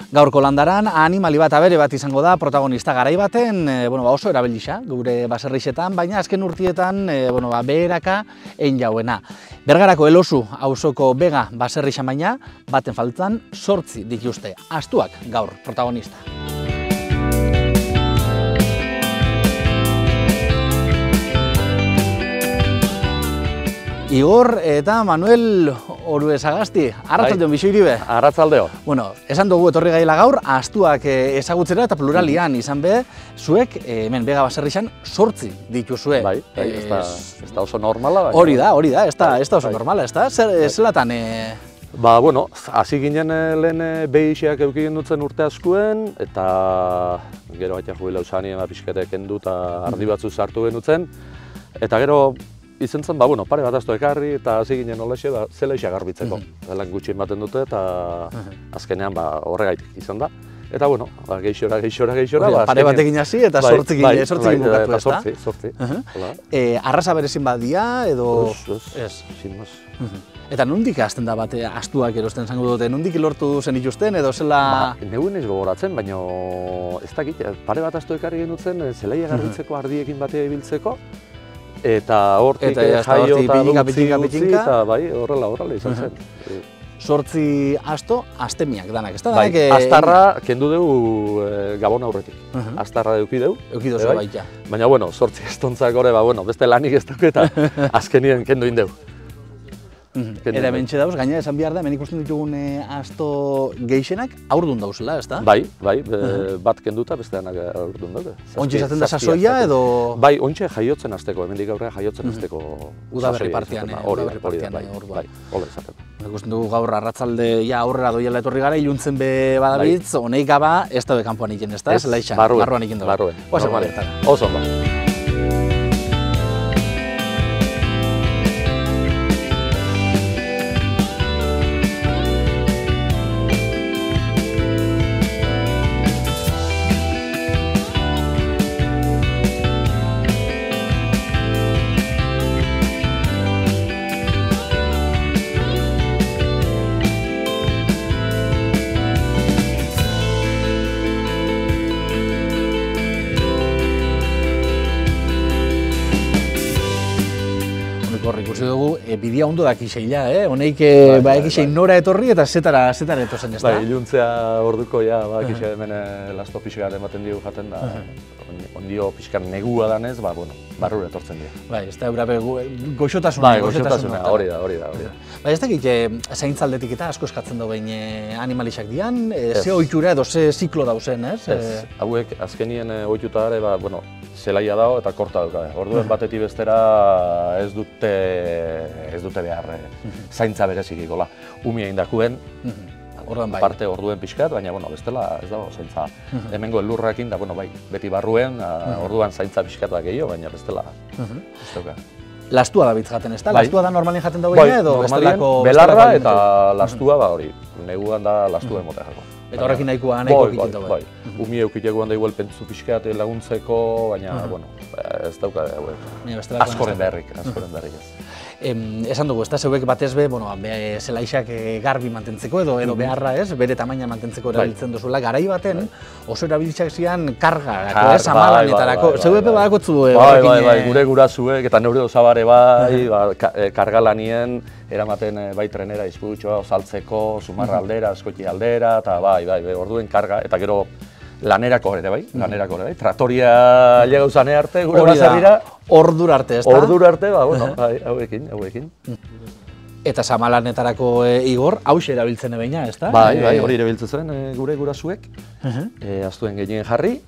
Gaurko landaran animali bat abere bat izango da protagonista garai baten, oso erabilixa gure baserrixetan, baina azken urtietan beheraka egin jauena. Bergarako Elosu auzoko Bega baserrixa baina baten faltan 8 dituzte. Astuak gaur protagonista. Igor eta Manuel Oruesagasti, arratzaldeon bizo iribe? Arratzaldeo. Bueno, esan dugu etorri gaila gaur, astuak ezagutzera eta pluralian izan be, zuek hemen Bega baserrixan 8 dituzue. Bai, ez da oso normala. Hori da, ez da oso normala, ez da? Zelatan? Hasi ginen lehen behixeak eukien dutzen urte askuen, eta gero baita jubileu zanien pixketek endu eta ardi batzu sartu genutzen, eta gero izen zen, pare bat astu ekarri eta hasi ginen olaxe zelaixa garbitzeko. Lan gutxi ematen dute eta azkenean horregaitik izan da. Eta geixora. Pare bat egin hasi eta 8 egin bukatu, ez da? 8. Arraza berezin badia edo... Ez, sin maz. Eta nondik hasten da bat astuak erosten zango dute? Nondik lortu zen ituzten edo zela... Neuen ez gogoratzen, baina ez dakit, pare bat astu ekarri genutzen zelaia garbitzeko ardiekin batea ibiltzeko. Eta hortik jaio eta dutzi eta horrela izan zen. 8 asto, astemiak danak, ez da? Bai, astarra kendu dugu Gabon aurretik. Astarra eduki dugu. Euki duzu baita. Baina, 8 estontzak gore, beste lanik ez duk eta azkenien kendu indugu. Era bentxe dauz, gaina esan behar da, hemen ikusten ditugun asto geixenak aurdun dauzela, ez da? Bai, bat kenduta beste danak aurdun daude. Ontxe izaten da sasoia edo... Bai, ontxe jaiotzen azteko, hemendik aurrera jaiotzen azteko... Udaberri partian, bai, hola izaten. Ikusten dugu gaur arratzalde aurrera doiela etorri gara, iluntzen be badabitz, honeik gaba ez daude kanpoan ikin, ez da? Zelaixan, barruan ikin dugu. Barruan, oso ondo. Ikusi dugu, bidea ondo dakixeila, honeik ekixein nora etorri eta zetara etozen, ez da? Bai, iluntzea orduko bakixea hemen lasto pixka ematen digu jaten da, ondio pixka negua danez, barrura etortzen dira. Bai, ez da, goxotasuna. Bai, goxotasuna, hori da. Bai, ez dakit, zaintzaldetik eta asko eskatzen da behin animalixak dian, ze ohitura edo ze ziklo dauzen, ez? Ez, hauek azkenien ohituta dara, zelaia dago eta korta dauka. Orduen batetik bestera ez dute behar zaintza berezik ikola. Umia indakuen, parte orduen pixkat, baina bestela ez dago zaintza. Hemengo elurrakin da, beti barruen, orduan zaintza pixkat da gehiago, baina bestela ez dauka. Lastua da bitz jaten, ez da? Lastua da normalin jaten dago edo bestelako... Belarra eta lastua hori, neguan da lastua emotea jako. Eta horrekin nahiko kikin dago. Bai, umie eukiteguan da igual pentsu pixkat laguntzeko, baina, ez dauka askoren beharrik ez. Esan dugu, ez da, zeuek batez be, zelaixak garbi mantentzeko edo beharra ez, bere tamaina mantentzeko erabiltzen duzuela, garai baten oso erabiltzak zian kargarako, amalanetarako, zeuepe badakotzu horrekin... Bai, gure gurazuek eta neure osabare kargalanien eramaten bai trenera izkutxoa, saltzeko, Zumarra aldera, Azkoiti aldera, eta orduen karga, eta gero lanerako ere, traktoria gauzane arte, gure baserrira. Ordura arte, ez da? Ordura arte, hauekin. Eta samalanetarako Igor, hauxe erabiltzen ebeina, ez da? Bai, hori erabiltzen zen gure gurazuek. Aztuen genien jarri,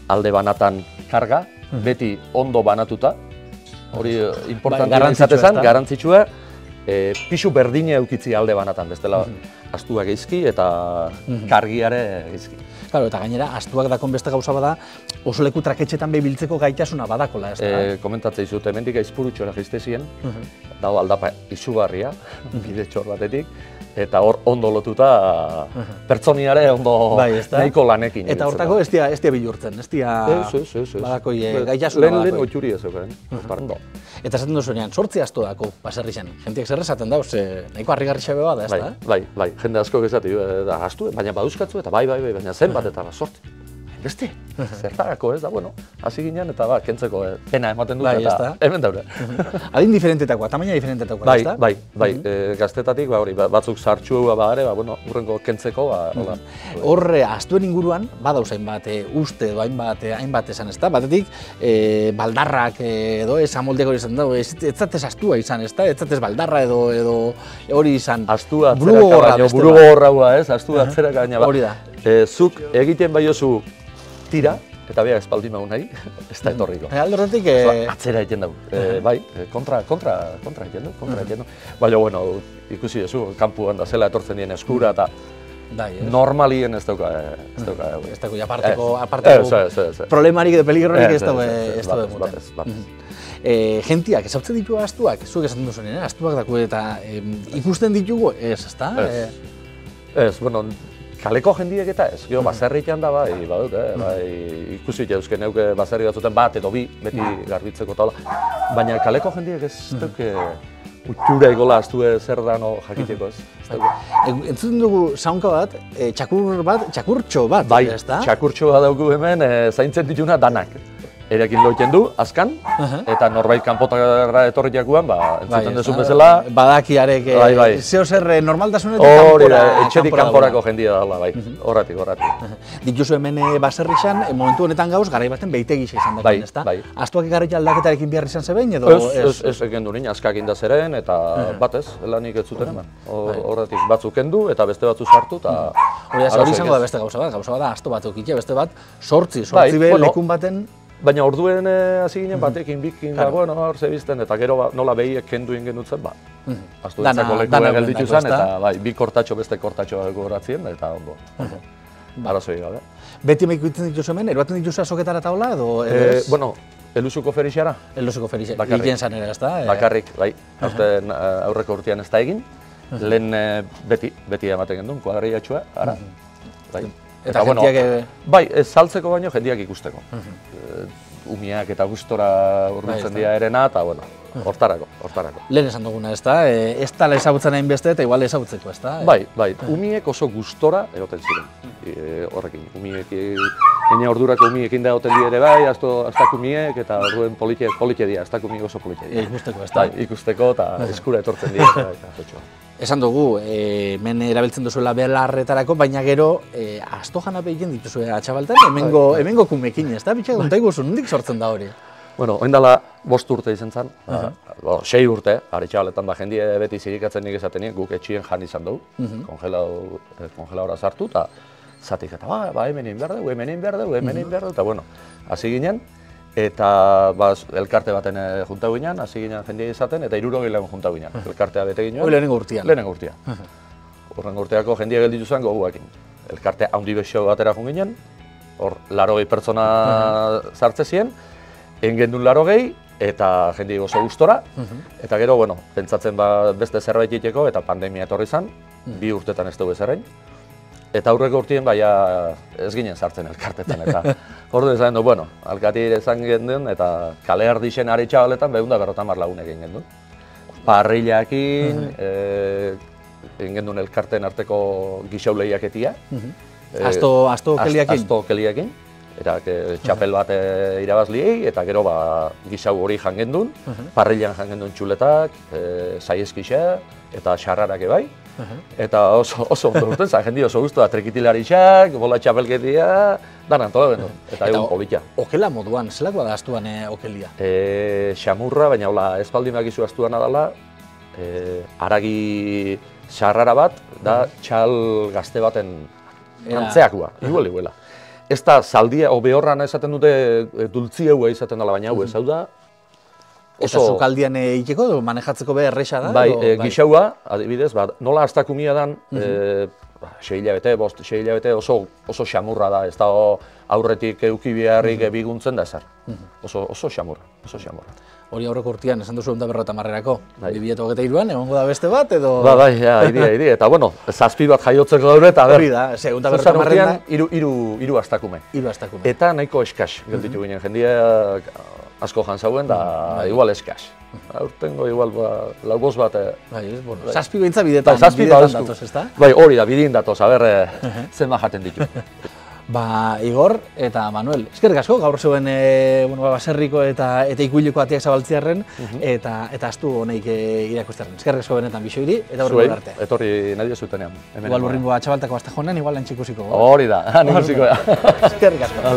alde banatan karga, beti ondo banatuta. Hori importante izatezan, garantzitsua. Pixu berdine eukitzi alde banatan, bestela astuak geizki eta kargiare geizki. Claro, eta gainera, astuak dakon beste gauza bada, oso leku traketxetan behibiltzeko gaitasuna badakola, ez da? Komentatzea izut, hemendik aizpurutxora jaiztezien, dago aldapa izugarria, bide txor batetik, eta hor ondo lotuta pertsoniare ondo nahiko lanekin. Eta hortako ez dia bilurtzen, ez dia badakoi gaitasuna badakoi. Lehen otxuri ez euken. Eta esaten duzunean, 8 asto dako baserrixan. Jentiak zer esaten dauz, nahiko harrigarri xabe bada, ez da? Bai, jende asko esati, da astu, baina baduzkatzu eta bai, baina zenbat eta 8. Beste, zertarako ez da, bueno, hasi ginen eta kentzeko pena ematen dut eta hemen daure. Adin diferentetakoa, tamaina diferentetakoa, ez da? Bai, gaztetatik, batzuk sartxu bare, urrengo kentzeko, hola. Horre, astuen inguruan, badauz hainbat uste edo hainbat esan, ez da? Batetik, baldarrak edo amoldeko izan dago, ez zatez astua izan, ez da? Ez zatez baldarra edo hori izan. Astua atzeraka baino, burugorraua ez, astua atzeraka baina. Hori da. Zuk egiten baiozu tira, eta beha espaldin maun nahi, ez da etorriko. Aldorretik... Atzera egiten dugu, bai, kontra egiten du. Baina, bueno, ikusi duzu, kampuan da zela etortzen dien eskura, eta normalien ez dauka. Ez dauka, aparteko problemarik edo peligrorik ez dauka. Gentiak, ezautzen ditugu astuak, zuek esaten duzunen, astuak daku eta ikusten ditugu, ez da? Ez, bueno, kaleko jendiek eta ez, gero baserritan da badut, ikusi jauzke neuke baserri batzuten bat edo bi, beti garbitzeko taula. Baina kaleko jendiek ez duke utxura egola astue zer dano jakiteko ez. Entzuten dugu saunka bat, txakurtxo bat, ez da? Bai, txakurtxo bat dauku hemen zaintzen dituna danak. Erekin loiten du, azkan, eta norbait kanpotara etorriakuan, entzuten dezun bezala. Badakiarek, zeo zer normaltasunetik kanpora. Hori, etxetik kanporako jendia dala, bai, horratik. Dituzu hemen baserrixan, momentu honetan gauz, garai baten behitegi izan dakin, ez da? Bai. Astuak egarrik aldaketarekin behar izan zebein, edo? Ez ekendu nien, askak indazeren, eta batez, lanik ez zuten eman. Horratik batzuk kendu, eta beste batzu sartu, eta... Hori izango da beste gauza bat astu batzuk itxe, beste bat, sortzi be lekun baten... Baina orduen hasi ginen batekin, bikin, bueno, hor zebizten, eta gero nola behiek kendu ingen dutzen, astu ditzako lekua gelditu zen, eta bi kortatxo beste kortatxo goratzien, eta ondo. Arazoi gabe. Beti meik ikutzen dituzu hemen, eroaten dituzu azoketara taula, edo ez? Bueno, elusuko ferixara. Elusuko ferixara, hilen zanera, ez da? Bakarrik, bai, aurreko urtean ez da egin, lehen beti ematen gendun, kuadriatxua, ara, bai. Eta jentiak... Bai, saltzeko baino jendiak ikusteko. Umiak eta gustora urbiltzen dira erena, eta bueno, hortarako. Lehen esan duguna, ez da? Ez tala ezagutzen hain beste eta igual ezagutzeko, ez da? Bai, umiek oso gustora egoten ziren. Horrekin, umiek, ina ordurako umiekin da egoten dira ere bai, aztak umiek, eta orduen politxe dira, aztak umiek oso politxe dira. Ikusteko, ez da? Ikusteko eta eskura etortzen dira. Esan dugu, hemen erabiltzen duzuela belarretarako, baina gero asto janape egin dituzu atxabaltan, hemengo kumekin, ez da? Bitxak konta iguzu, nondik sortzen da hori? Bueno, oindala 5 urte izan zen, 6 urte, atxabaletan jendie beti zirikatzen nik esatenien, guk etxien jan izan dugu, kongeladora sartu, eta zatik eta hemen egin behar dugu, eta bueno, hasi ginen, eta elkarte baten junta ginen, hasi ginen jendia izaten, eta 60 lagun junta ginen, elkartea bete ginen. Lehenengo urtean. Lehenengo urtean. Horrengo urteako jendia gelditu zen goguakin. Elkarte handi besio batera jun ginen, hor 80 pertsona sartze ziren, engendun 80, eta jendia oso gustora, eta gero, bueno, pentsatzen beste zerbait egiteko, eta pandemia etorri zen, 2 urtetan ez dugu ezerrein. Eta aurreko urtien ez ginen sartzen elkartetan, eta ordu esan du, bueno, alkati izan gendun, eta kale erdixen ari txabaletan 250 lagun egin gendun. Parrillakin, egin gendun elkarten arteko gixau lehiaketia. Asto keliakin? Asto keliakin, eta txapel bat irabazliei, eta gero gixau hori jangendun, parrillan jangendun txuletak, saieskixa, eta xarrarak ebai. Eta oso ondo urten, jendia oso guztua, trekitilariak, bola txapelketia, danan tola gendu, eta egun polita. Okela moduan, zelakoa da astuan okelia? Xamurra, baina espaldin bakizu astuana dela, haragi xarrara bat, da txal gazte baten antzeakua, iguela. Ez da, zaldia, behorran esaten dute dultzieua izaten dela, baina hau ez, hau da, eta zukaldian egiteko, manejatzeko behar erresa da? Bai, gixaua, adibidez, nola astakumia dan, 6 hilabete oso xamurra da, ez da aurretik euki beharrik biguntzen da ezer. Oso xamurra. Hori aurreko urtean, esan duzu 150erako, 2023an, egongo da beste bat, edo... Bai, idi, eta bueno, 7 bat jaiotzeko daure, eta ber... Hori da, 150erran... Hiru astakume. Eta nahiko eskas gelditu ginen, jendia asko jan zauen, da igual eskas. Aurtengo igual, lau bost bat. Bai, bueno, zazpi behintza bidetan datoz, ezta? Bai, hori da, bidin datoz, aber, zenba jaten ditu. Ba, Igor eta Manuel, eskerrik asko, gaur zeuen baserriko eta ikuileko ateak zabaltziarren, eta astu honeik irakusterren. Eskerrik asko benetan bisoiri, eta horrengo arte. Etorri nahi zutenean. Igual urringoa txabaltako azte joanen, igual antxikusiko. Hori da, han ikusiko da. Eskerrik asko.